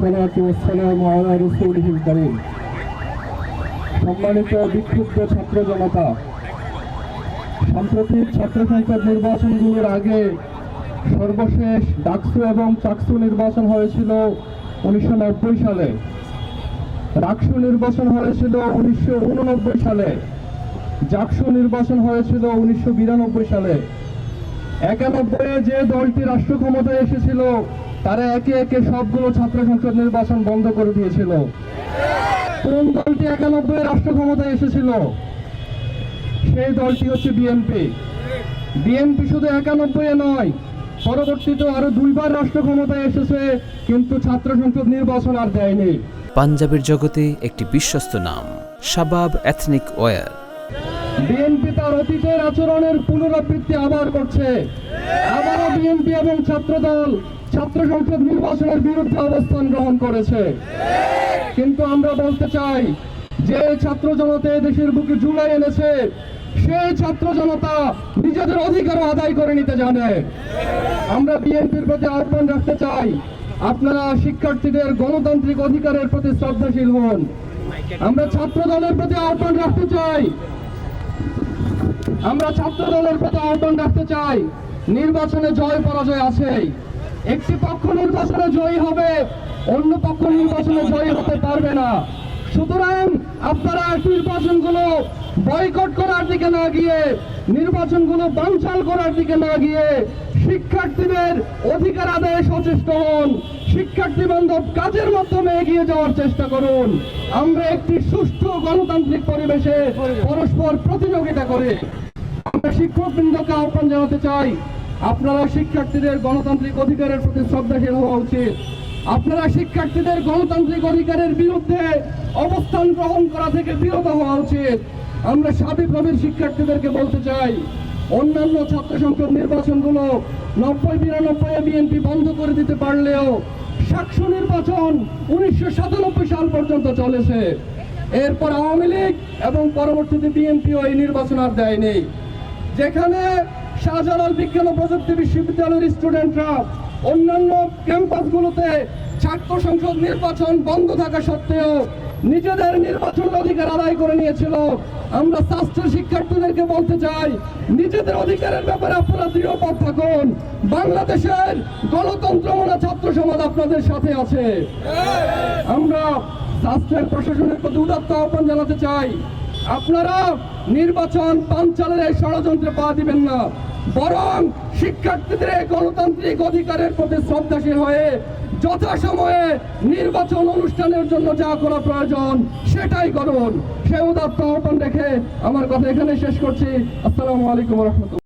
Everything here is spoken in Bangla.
ওয়াসসালাতু ওয়াসসালামু আলা রাসূলিহিল কারীম। সম্মানিত বিক্ষুব্ধ ছাত্র জনতা, সাম্প্রতিক ছাত্র সংসদ নির্বাচনগুলোর আগে সর্বশেষ ডাকসু এবং চাকসু নির্বাচন হয়েছিল 1990 সালে, রাকসু নির্বাচন হয়েছিল 1989 সালে, জাকসু নির্বাচন হয়েছিল 1992 সালে। 91-এ যে দলটি রাষ্ট্র ক্ষমতায় এসেছিল তারা একে একে সবগুলো ছাত্র সংসদ নির্বাচন বন্ধ করে দিয়েছিল। কোন দলটি 91-এ রাষ্ট্র ক্ষমতায় এসেছিল? সেই দলটি হচ্ছে বিএনপি। বিএনপি শুধু 91-এ নয়, পরবর্তীতে আরো 2বার রাষ্ট্র ক্ষমতায় এসেছে, কিন্তু ছাত্র সংসদ নির্বাচন আর দেয়নি। পাঞ্জাবের জগতে একটি বিশ্বস্ত নাম, শাবাব এথনিক ওয়্যার। বিএনপি তার অতীতের আচরণের পুনরাবৃত্তি আবার করছে। আবারও বিএনপি এবং ছাত্রদল ছাত্র সংসদ নির্বাচনের বিরুদ্ধে অবস্থান গ্রহণ করেছে। কিন্তু আমরা বলতে চাই, যে ছাত্র জনতা দেশের বুকে জুলাই এনেছে, সেই ছাত্র জনতা নিজেদের অধিকার আদায় করে নিতে জানে। আমরা বিএনপির প্রতি আহ্বান রাখতে চাই, আপনারা শিক্ষার্থীদের গণতান্ত্রিক অধিকারের প্রতি শ্রদ্ধাশীল হন। আমরা ছাত্র দলের প্রতি আহ্বান রাখতে চাই, নির্বাচনে জয় পরাজয় আছে। একটি পক্ষ নির্বাচনে জয়ী হবে, অন্য পক্ষ নির্বাচনে জয়ী হতে পারবে না। সুতরাং আপনারা নির্বাচনগুলো বয়কট করার দিকে না গিয়ে, নির্বাচনগুলো বানচাল করার দিকে না গিয়ে শিক্ষার্থীদের অধিকার আদায়ে সচেষ্ট হন। শিক্ষার্থী বান্ধব কাজের মাধ্যমে এগিয়ে যাওয়ার চেষ্টা করুন। আমরা একটি সুষ্ঠু গণতান্ত্রিক পরিবেশে পরস্পর প্রতিযোগিতা করে আমরা শিক্ষকবৃন্দকে আহ্বান জানাতে চাই, আপনারা শিক্ষার্থীদের গণতান্ত্রিক অধিকারের প্রতি শ্রদ্ধাশীল হওয়া উচিত। আপনারা শিক্ষার্থীদের গণতান্ত্রিক অধিকারের বিরুদ্ধে অবস্থান গ্রহণ করা থেকে বিরত হওয়া উচিত। আমরা সাবিপ্রবির শিক্ষার্থীদেরকে বলতে চাই, অন্যান্য ছাত্র সংসদ নির্বাচনগুলো 90-92-এ বিএনপি বন্ধ করে দিতে পারলেও সাকসু নির্বাচন 1997 সাল পর্যন্ত চলেছে। এরপর আওয়ামী লীগ এবং পরবর্তীতে বিএনপিও এই নির্বাচন আর দেয়নি। যেখানে শাহজালাল বিজ্ঞান ও প্রযুক্তি বিশ্ববিদ্যালয়ের স্টুডেন্টরা অন্যান্য ক্যাম্পাসগুলোতে ছাত্র সংসদ নির্বাচন বন্ধ থাকা সত্ত্বেও নিজেদের নির্বাচনের অধিকার আদায় করে নিয়েছিল, আমরা ছাত্র শিক্ষার্থীদেরকে বলতে চাই, নিজেদের অধিকারের ব্যাপারে আপনারা দৃঢ়পদ থাকুন। বাংলাদেশের গণতন্ত্র মনা ছাত্র সমাজ আপনাদের সাথে আছে। আমরা ছাত্রের প্রশাসনের প্রতি উদাত্ত আহ্বান জানাতে চাই, আপনারা নির্বাচন বানচালের এই ষড়যন্ত্রে পা দিবেন না, বরং শিক্ষার্থীদের গণতান্ত্রিক অধিকারের প্রতি শ্রদ্ধাশীল হয়ে যথাসময়ে নির্বাচন অনুষ্ঠানের জন্য যা করা প্রয়োজন সেটাই করুন। সে উদাত্ত আহ্বান রেখে আমার কথা এখানে শেষ করছি। আসসালামু আলাইকুম ওয়া রাহমাতুল্লাহ।